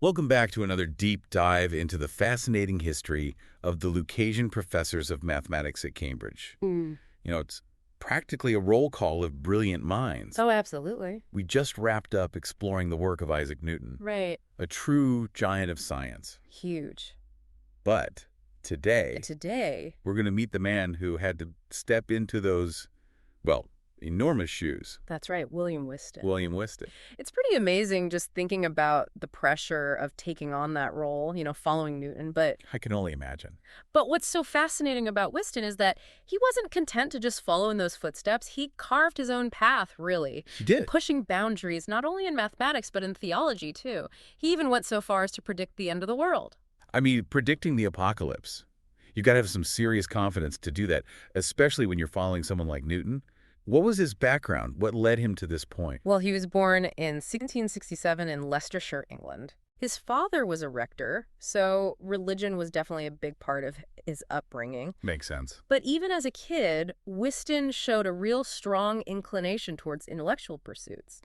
Welcome back to another deep dive into the fascinating history of the Lucasian professors of mathematics at Cambridge. It's practically a roll call of brilliant minds. Oh, absolutely. We just wrapped up exploring the work of Isaac Newton, Right. a true giant of science. Huge. But today, we're going to meet the man who had to step into those, well, enormous shoes. That's right, William Whiston. William Whiston. It's pretty amazing just thinking about the pressure of taking on that role, following Newton. But I can only imagine. what's so fascinating about Whiston is that he wasn't content to just follow in those footsteps. He carved his own path, really. He did. Pushing boundaries, not only in mathematics, but in theology, too. He even went so far as to predict the end of the world. I mean, predicting the apocalypse. You've got to have some serious confidence to do that, especially when you're following someone like Newton. What was his background? What led him to this point? Well, he was born in 1767 in Leicestershire, England. His father was a rector, so religion was definitely a big part of his upbringing. Makes sense. But even as a kid, Whiston showed a real strong inclination towards intellectual pursuits.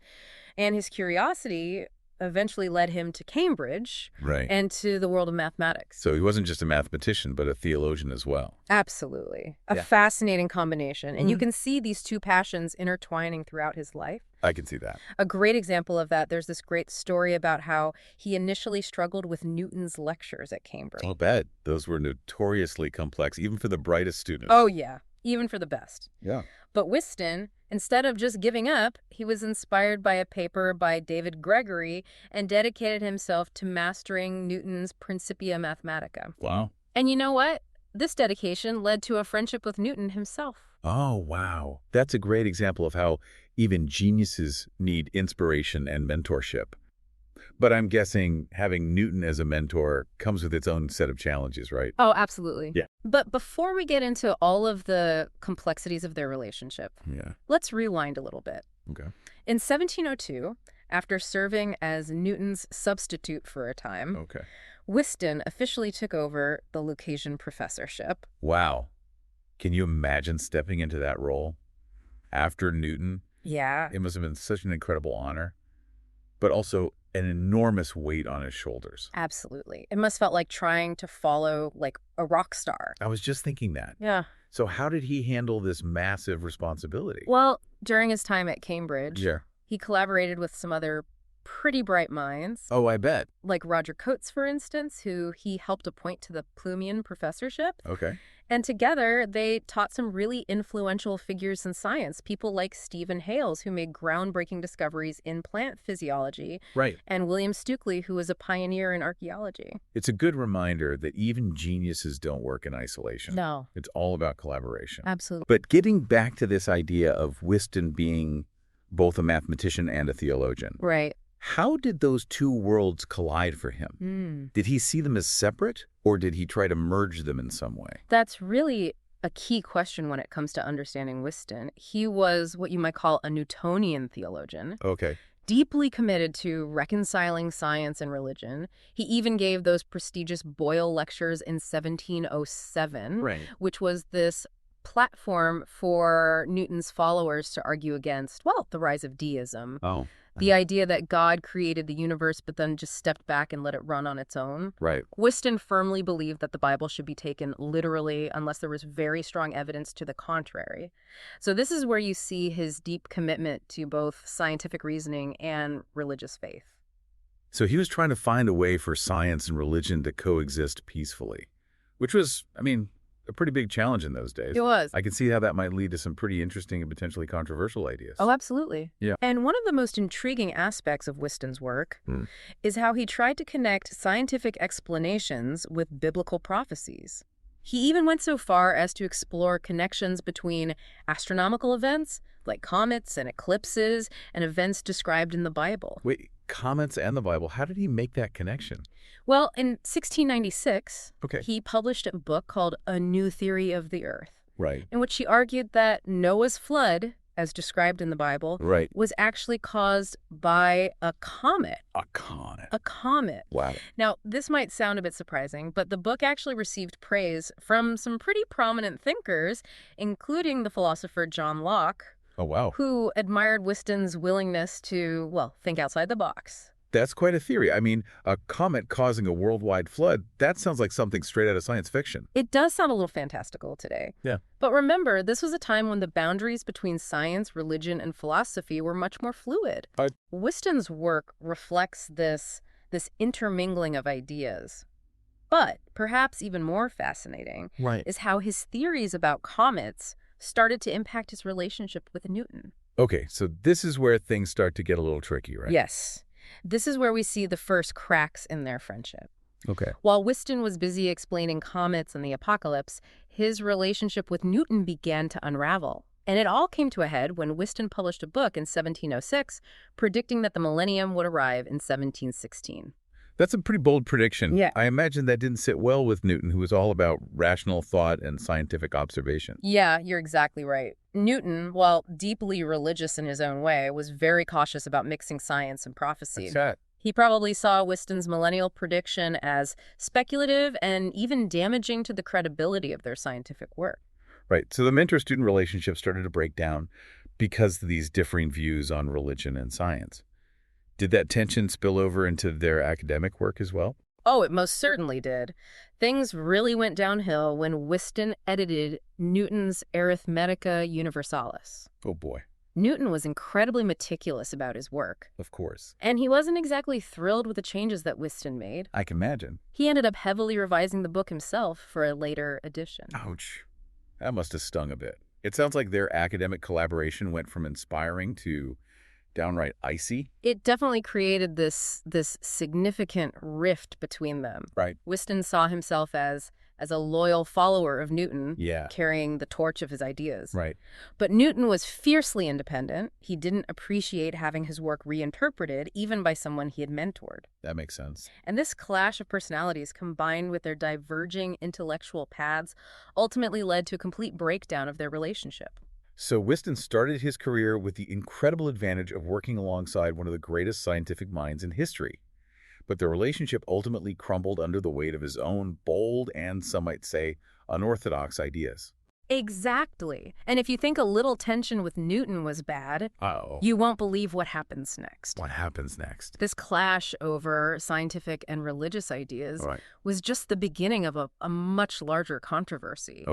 And his curiosity eventually led him to Cambridge and to the world of mathematics. So he wasn't just a mathematician, but a theologian as well. Absolutely. A fascinating combination. And you can see these two passions intertwining throughout his life. I can see that. A great example of that, there's this great story about how he initially struggled with Newton's lectures at Cambridge. I'll bet. Those were notoriously complex, even for the brightest students. Oh, yeah. Even for the best. Yeah. But Whiston, instead of just giving up, he was inspired by a paper by David Gregory and dedicated himself to mastering Newton's Principia Mathematica. Wow. And you know what? This dedication led to a friendship with Newton himself. Oh, wow. That's a great example of how even geniuses need inspiration and mentorship. But I'm guessing having Newton as a mentor comes with its own set of challenges, right? Oh, absolutely. Yeah. But before we get into all of the complexities of their relationship, let's rewind a little bit. Okay. In 1702, after serving as Newton's substitute for a time, Whiston officially took over the Lucasian Professorship. Wow. Can you imagine stepping into that role after Newton? Yeah. It must have been such an incredible honor, but also an enormous weight on his shoulders. Absolutely. It must felt like trying to follow like a rock star. I was just thinking that. Yeah. So how did he handle this massive responsibility? Well, during his time at Cambridge, he collaborated with some other pretty bright minds. Oh, I bet. Like Roger Coates, for instance, who he helped appoint to the Plumian professorship. Okay. And together, they taught some really influential figures in science, people like Stephen Hales, who made groundbreaking discoveries in plant physiology, and William Stukeley, who was a pioneer in archaeology. It's a good reminder that even geniuses don't work in isolation. No. It's all about collaboration. Absolutely. But getting back to this idea of Whiston being both a mathematician and a theologian. Right. How did those two worlds collide for him? Did he see them as separate, or did he try to merge them in some way? That's really a key question when it comes to understanding Whiston. He was what you might call a Newtonian theologian. Okay. Deeply committed to reconciling science and religion. He even gave those prestigious Boyle lectures in 1707, which was this platform for Newton's followers to argue against, well, the rise of deism. The idea that God created the universe but then just stepped back and let it run on its own. Whiston firmly believed that the Bible should be taken literally unless there was very strong evidence to the contrary. So this is where you see his deep commitment to both scientific reasoning and religious faith. So he was trying to find a way for science and religion to coexist peacefully, which was, a pretty big challenge in those days. It was. I can see how that might lead to some pretty interesting and potentially controversial ideas. Oh, absolutely. Yeah. And one of the most intriguing aspects of Whiston's work is how he tried to connect scientific explanations with biblical prophecies. He even went so far as to explore connections between astronomical events, like comets and eclipses, and events described in the Bible. Wait, comets and the Bible, how did he make that connection? Well, in 1696, he published a book called A New Theory of the Earth, in which he argued that Noah's flood, as described in the Bible, was actually caused by a comet. A comet. A comet. Wow. Now, this might sound a bit surprising, but the book actually received praise from some pretty prominent thinkers, including the philosopher John Locke, Oh, wow. who admired Whiston's willingness to, well, think outside the box. That's quite a theory. I mean, a comet causing a worldwide flood, that sounds like something straight out of science fiction. It does sound a little fantastical today. Yeah. But remember, this was a time when the boundaries between science, religion, and philosophy were much more fluid. Whiston's work reflects this intermingling of ideas. But perhaps even more fascinating is how his theories about comets started to impact his relationship with Newton. Okay, so this is where things start to get a little tricky, right? Yes. This is where we see the first cracks in their friendship. Okay. While Whiston was busy explaining comets and the apocalypse, his relationship with Newton began to unravel. And it all came to a head when Whiston published a book in 1706 predicting that the millennium would arrive in 1716. That's a pretty bold prediction. Yeah. I imagine that didn't sit well with Newton, who was all about rational thought and scientific observation. Yeah, you're exactly right. Newton, while deeply religious in his own way, was very cautious about mixing science and prophecy. He probably saw Whiston's millennial prediction as speculative and even damaging to the credibility of their scientific work. Right. So the mentor-student relationship started to break down because of these differing views on religion and science. Did that tension spill over into their academic work as well? Oh, it most certainly did. Things really went downhill when Whiston edited Newton's Arithmetica Universalis. Oh, boy. Newton was incredibly meticulous about his work. Of course. And he wasn't exactly thrilled with the changes that Whiston made. I can imagine. He ended up heavily revising the book himself for a later edition. Ouch. That must have stung a bit. It sounds like their academic collaboration went from inspiring to downright icy. It definitely created this significant rift between them. Right. Whiston saw himself as a loyal follower of Newton, carrying the torch of his ideas. Right. But Newton was fiercely independent. He didn't appreciate having his work reinterpreted, even by someone he had mentored. That makes sense. And this clash of personalities, combined with their diverging intellectual paths, ultimately led to a complete breakdown of their relationship. So Whiston started his career with the incredible advantage of working alongside one of the greatest scientific minds in history. But the relationship ultimately crumbled under the weight of his own bold and, some might say, unorthodox ideas. Exactly. And if you think a little tension with Newton was bad, you won't believe what happens next. What happens next? This clash over scientific and religious ideas was just the beginning of a much larger controversy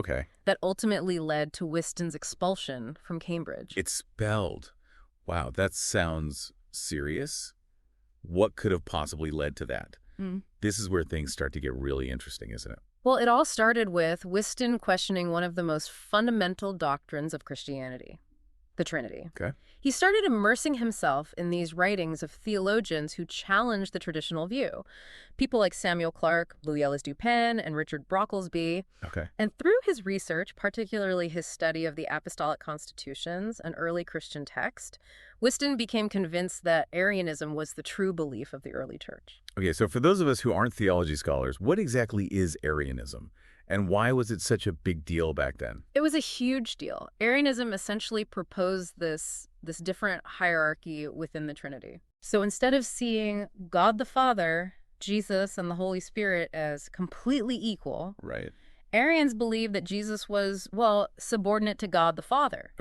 that ultimately led to Whiston's expulsion from Cambridge. Expelled. Wow, that sounds serious. What could have possibly led to that? This is where things start to get really interesting, isn't it? Well, it all started with Whiston questioning one of the most fundamental doctrines of Christianity, the Trinity. He started immersing himself in these writings of theologians who challenged the traditional view. People like Samuel Clarke, Louis Dupin, and Richard Brocklesby. And through his research, particularly his study of the Apostolic Constitutions, an early Christian text, Whiston became convinced that Arianism was the true belief of the early church. Okay, so for those of us who aren't theology scholars, what exactly is Arianism? And why was it such a big deal back then? It was a huge deal. Arianism essentially proposed this different hierarchy within the Trinity. So instead of seeing God the Father, Jesus, and the Holy Spirit as completely equal, Arians believed that Jesus was, well, subordinate to God the Father.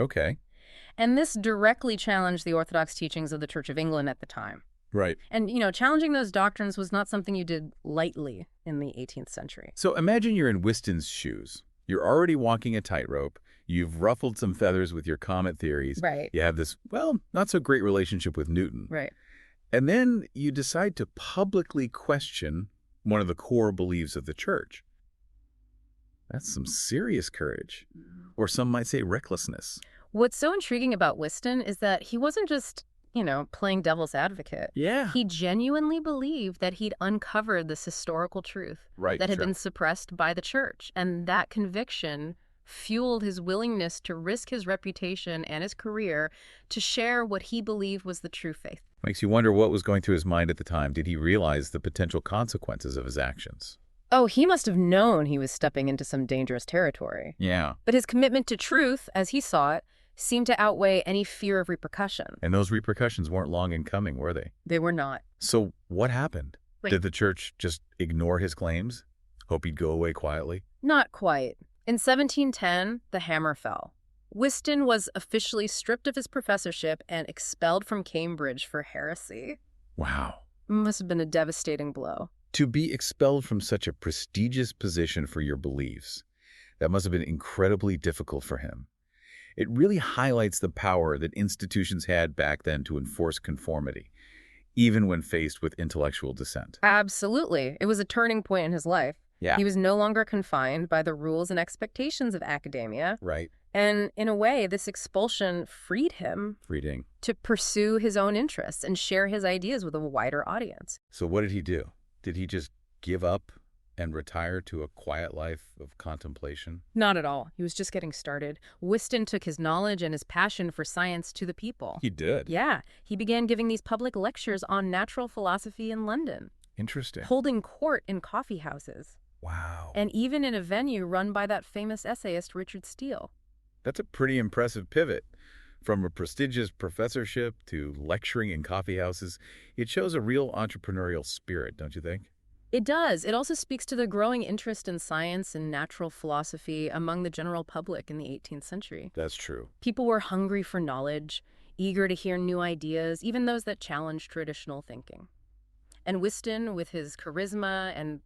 And this directly challenged the Orthodox teachings of the Church of England at the time. And, challenging those doctrines was not something you did lightly in the 18th century. So imagine you're in Whiston's shoes. You're already walking a tightrope. You've ruffled some feathers with your comet theories. You have this, well, not so great relationship with Newton. And then you decide to publicly question one of the core beliefs of the church. That's some serious courage. Or some might say recklessness. What's so intriguing about Whiston is that he wasn't just playing devil's advocate. He genuinely believed that he'd uncovered this historical truth that had been suppressed by the church. And that conviction fueled his willingness to risk his reputation and his career to share what he believed was the true faith. Makes you wonder what was going through his mind at the time. Did he realize the potential consequences of his actions? Oh, he must have known he was stepping into some dangerous territory. But his commitment to truth, as he saw it, seemed to outweigh any fear of repercussion. And those repercussions weren't long in coming, were they? They were not. So what happened? Did the church just ignore his claims? Hope he'd go away quietly? Not quite. In 1710, the hammer fell. Whiston was officially stripped of his professorship and expelled from Cambridge for heresy. Wow. Must have been a devastating blow. To be expelled from such a prestigious position for your beliefs, that must have been incredibly difficult for him. It really highlights the power that institutions had back then to enforce conformity, even when faced with intellectual dissent. Absolutely. It was a turning point in his life. Yeah. He was no longer confined by the rules and expectations of academia. Right. And in a way, this expulsion freed him Reading. to pursue his own interests and share his ideas with a wider audience. So what did he do? Did he just give up and retire to a quiet life of contemplation? Not at all. He was just getting started. Whiston took his knowledge and his passion for science to the people. He did? Yeah. He began giving these public lectures on natural philosophy in London. Interesting. Holding court in coffee houses. Wow. And even in a venue run by that famous essayist Richard Steele. That's a pretty impressive pivot. From a prestigious professorship to lecturing in coffee houses, it shows a real entrepreneurial spirit, don't you think? It does. It also speaks to the growing interest in science and natural philosophy among the general public in the 18th century. That's true. People were hungry for knowledge, eager to hear new ideas, even those that challenged traditional thinking. And Whiston, with his charisma and,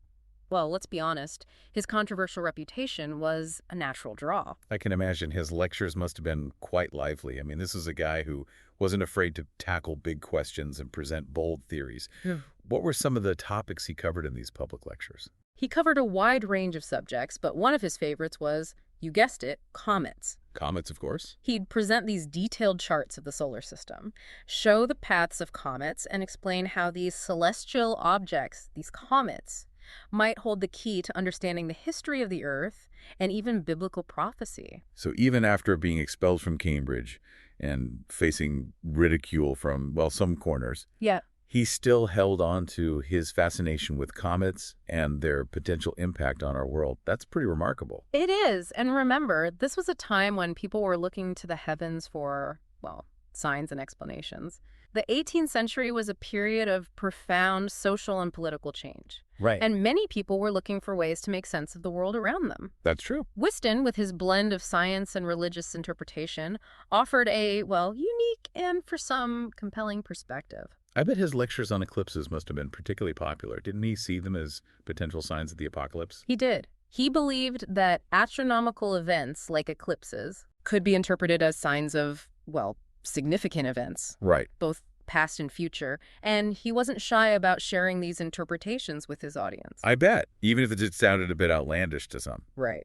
well, let's be honest, his controversial reputation was a natural draw. I can imagine his lectures must have been quite lively. I mean, this is a guy who wasn't afraid to tackle big questions and present bold theories. Yeah. What were some of the topics he covered in these public lectures? He covered a wide range of subjects, but one of his favorites was, you guessed it, comets. Comets, of course. He'd present these detailed charts of the solar system, show the paths of comets, and explain how these celestial objects, these comets, might hold the key to understanding the history of the Earth and even biblical prophecy. So even after being expelled from Cambridge and facing ridicule from, well, some corners, Yeah. he still held on to his fascination with comets and their potential impact on our world. That's pretty remarkable. It is. And remember, this was a time when people were looking to the heavens for, well, signs and explanations. The 18th century was a period of profound social and political change. Right. And many people were looking for ways to make sense of the world around them. That's true. Whiston, with his blend of science and religious interpretation, offered a, well, unique and, for some, compelling perspective. I bet his lectures on eclipses must have been particularly popular. Didn't he see them as potential signs of the apocalypse? He did. He believed that astronomical events, like eclipses, could be interpreted as signs of, well, significant events. Right. Both past and future, and he wasn't shy about sharing these interpretations with his audience. I bet, even if it just sounded a bit outlandish to some. Right.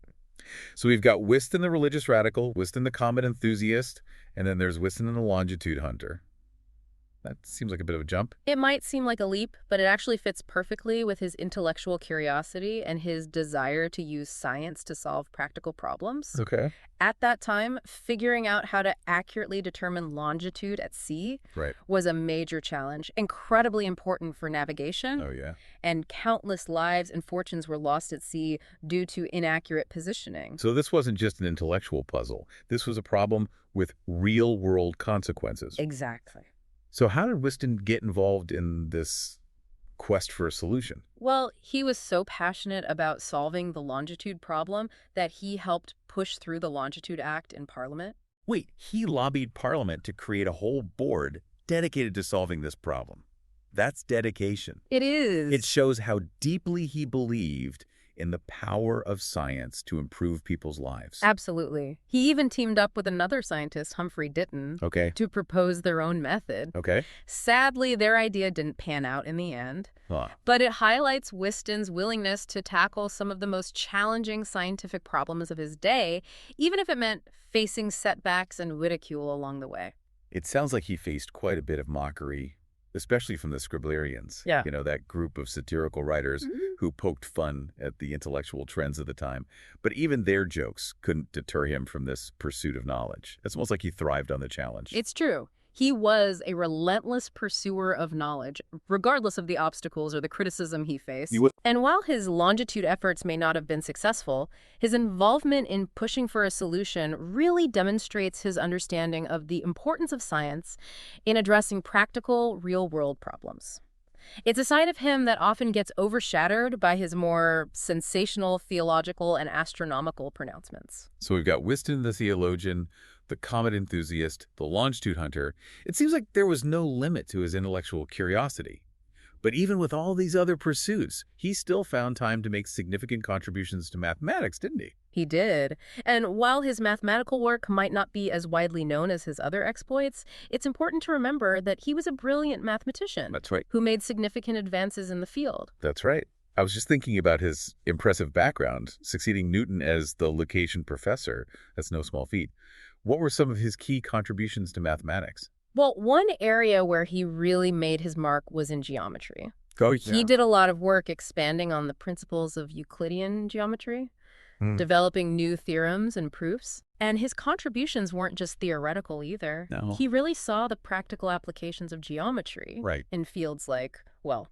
So we've got Whiston the religious radical, Whiston the comet enthusiast, and then there's Whiston the longitude hunter. That seems like a bit of a jump. It might seem like a leap, but it actually fits perfectly with his intellectual curiosity and his desire to use science to solve practical problems. Okay. At that time, figuring out how to accurately determine longitude at sea Right. was a major challenge, incredibly important for navigation. Oh, yeah. And countless lives and fortunes were lost at sea due to inaccurate positioning. So this wasn't just an intellectual puzzle. This was a problem with real-world consequences. Exactly. So how did Whiston get involved in this quest for a solution? Well, he was so passionate about solving the longitude problem that he helped push through the Longitude Act in Parliament. Wait, he lobbied Parliament to create a whole board dedicated to solving this problem. That's dedication. It is. It shows how deeply he believed in the power of science to improve people's lives. Absolutely. He even teamed up with another scientist, Humphrey Ditton, Okay. to propose their own method. Okay. Sadly, their idea didn't pan out in the end, Huh. but it highlights Whiston's willingness to tackle some of the most challenging scientific problems of his day, even if it meant facing setbacks and ridicule along the way. It sounds like he faced quite a bit of mockery, especially from the scriblarians. Yeah. You know, that group of satirical writers who poked fun at the intellectual trends of the time. But even their jokes couldn't deter him from this pursuit of knowledge. It's almost like he thrived on the challenge. It's true. He was a relentless pursuer of knowledge, regardless of the obstacles or the criticism he faced. And while his longitude efforts may not have been successful, his involvement in pushing for a solution really demonstrates his understanding of the importance of science in addressing practical, real-world problems. It's a side of him that often gets overshadowed by his more sensational theological and astronomical pronouncements. So we've got Whiston the theologian, the comet enthusiast, the longitude hunter. It seems like there was no limit to his intellectual curiosity. But even with all these other pursuits, he still found time to make significant contributions to mathematics, didn't he? He did. And while his mathematical work might not be as widely known as his other exploits, it's important to remember that he was a brilliant mathematician. That's right. Who made significant advances in the field. That's right. I was just thinking about his impressive background, succeeding Newton as the Lucasian Professor. That's no small feat. What were some of his key contributions to mathematics? Well, one area where he really made his mark was in geometry. Oh, He did a lot of work expanding on the principles of Euclidean geometry, developing new theorems and proofs. And his contributions weren't just theoretical either. No. He really saw the practical applications of geometry Right. in fields like, well,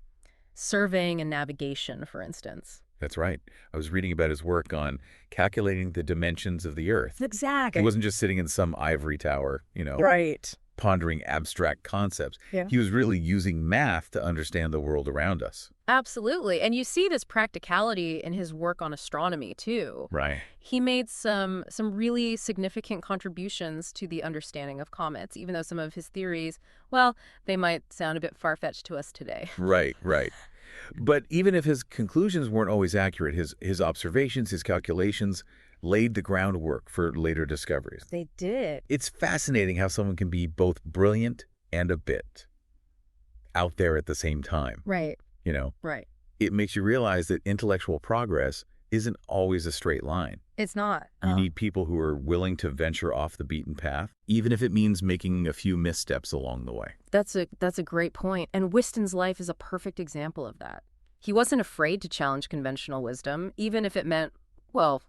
surveying and navigation, for instance. That's right. I was reading about his work on calculating the dimensions of the Earth. Exactly. He wasn't just sitting in some ivory tower, Right. pondering abstract concepts. Yeah. He was really using math to understand the world around us. Absolutely. And you see this practicality in his work on astronomy, too. Right. He made some really significant contributions to the understanding of comets, even though some of his theories, well, they might sound a bit far-fetched to us today. Right. But even if his conclusions weren't always accurate, his observations, his calculations laid the groundwork for later discoveries. They did. It's fascinating how someone can be both brilliant and a bit out there at the same time. Right. Right. It makes you realize that intellectual progress isn't always a straight line. It's not. You need people who are willing to venture off the beaten path, even if it means making a few missteps along the way. That's a great point. And Whiston's life is a perfect example of that. He wasn't afraid to challenge conventional wisdom, even if it meant, well,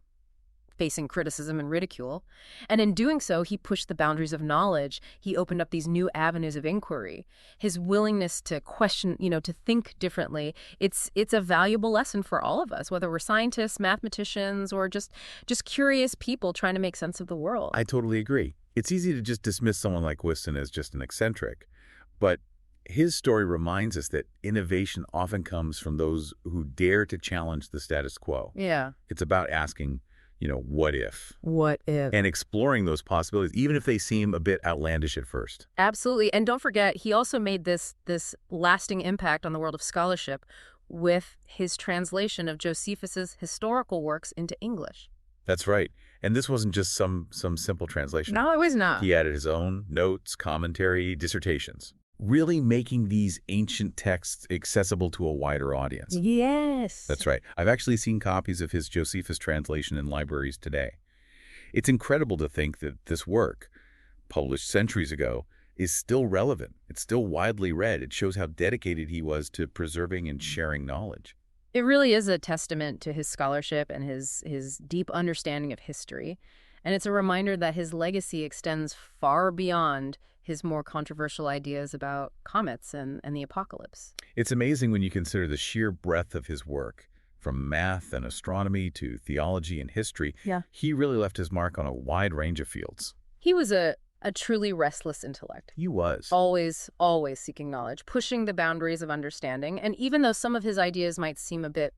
facing criticism and ridicule. And in doing so, he pushed the boundaries of knowledge. He opened up these new avenues of inquiry. His willingness to question, to think differently, it's a valuable lesson for all of us, whether we're scientists, mathematicians, or just curious people trying to make sense of the world. I totally agree. It's easy to just dismiss someone like Whiston as just an eccentric, but his story reminds us that innovation often comes from those who dare to challenge the status quo. Yeah. It's about asking, what if? What if? And exploring those possibilities, even if they seem a bit outlandish at first. Absolutely. And don't forget, he also made this lasting impact on the world of scholarship with his translation of Josephus's historical works into English. That's right. And this wasn't just some simple translation. No, it was not. He added his own notes, commentary, dissertations, really making these ancient texts accessible to a wider audience. Yes. That's right. I've actually seen copies of his Josephus translation in libraries today. It's incredible to think that this work, published centuries ago, is still relevant. It's still widely read. It shows how dedicated he was to preserving and sharing knowledge. It really is a testament to his scholarship and his deep understanding of history. And it's a reminder that his legacy extends far beyond his more controversial ideas about comets and the apocalypse. It's amazing when you consider the sheer breadth of his work. From math and astronomy to theology and history, he really left his mark on a wide range of fields. He was a truly restless intellect. He was. Always seeking knowledge, pushing the boundaries of understanding. And even though some of his ideas might seem a bit,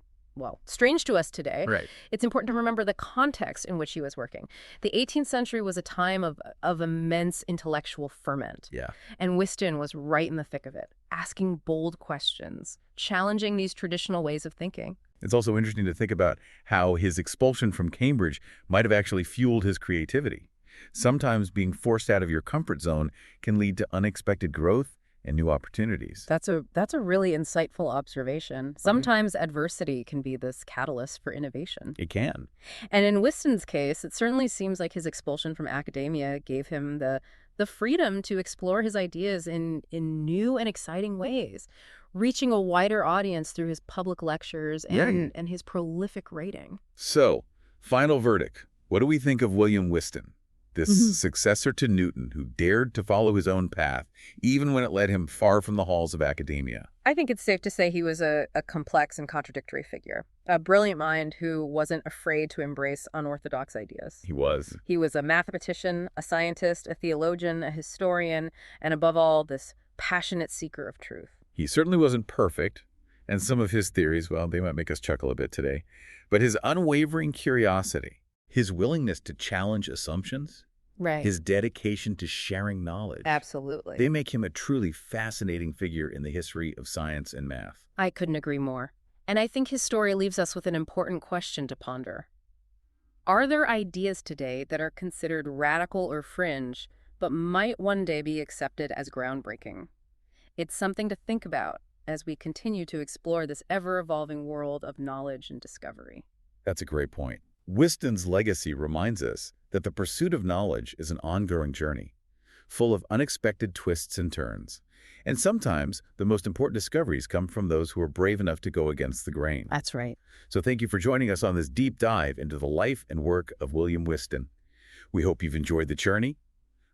strange to us today, right, it's important to remember the context in which he was working. The 18th century was a time of immense intellectual ferment. Yeah. And Whiston was right in the thick of it, asking bold questions, challenging these traditional ways of thinking. It's also interesting to think about how his expulsion from Cambridge might have actually fueled his creativity. Sometimes being forced out of your comfort zone can lead to unexpected growth and new opportunities. That's a really insightful observation. Sometimes adversity can be this catalyst for innovation. It can. And in Whiston's case, it certainly seems like his expulsion from academia gave him the freedom to explore his ideas in new and exciting ways, reaching a wider audience through his public lectures and his prolific writing. So, final verdict. What do we think of William Whiston? This successor to Newton who dared to follow his own path, even when it led him far from the halls of academia. I think it's safe to say he was a complex and contradictory figure, a brilliant mind who wasn't afraid to embrace unorthodox ideas. He was. He was a mathematician, a scientist, a theologian, a historian, and above all, this passionate seeker of truth. He certainly wasn't perfect, and some of his theories, they might make us chuckle a bit today. But his unwavering curiosity, his willingness to challenge assumptions, Right. his dedication to sharing knowledge. Absolutely. They make him a truly fascinating figure in the history of science and math. I couldn't agree more. And I think his story leaves us with an important question to ponder. Are there ideas today that are considered radical or fringe, but might one day be accepted as groundbreaking? It's something to think about as we continue to explore this ever-evolving world of knowledge and discovery. That's a great point. Whiston's legacy reminds us that the pursuit of knowledge is an ongoing journey, full of unexpected twists and turns. And sometimes the most important discoveries come from those who are brave enough to go against the grain. That's right. So thank you for joining us on this deep dive into the life and work of William Whiston. We hope you've enjoyed the journey.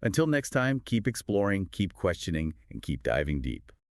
Until next time, keep exploring, keep questioning, and keep diving deep.